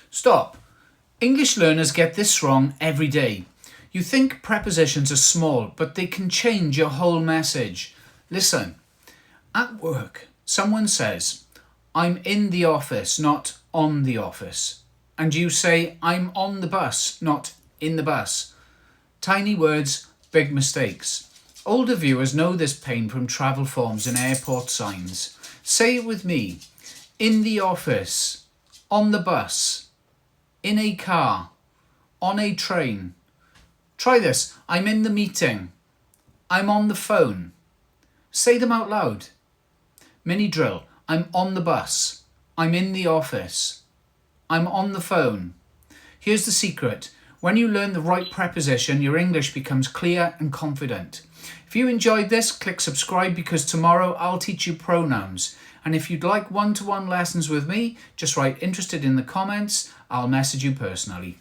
Stop. English learners get this wrong every day. You think prepositions are small, but they can change your whole message. Listen. At work, someone says, I'm in the office, not on the office. And you say, I'm on the bus, not in the bus. Tiny words, big mistakes. Older viewers know this pain from travel forms and airport signs. Say it with me. In the office, on the bus, in a car, on a train. Try this. I'm in the meeting. I'm on the phone. Say them out loud. Mini drill. I'm on the bus. I'm in the office. I'm on the phone. Here's the secret. When you learn the right preposition, your English becomes clear and confident. If you enjoyed this, click subscribe because tomorrow I'll teach you pronouns. And if you'd like one-to-one lessons with me, just write interested in the comments. I'll message you personally.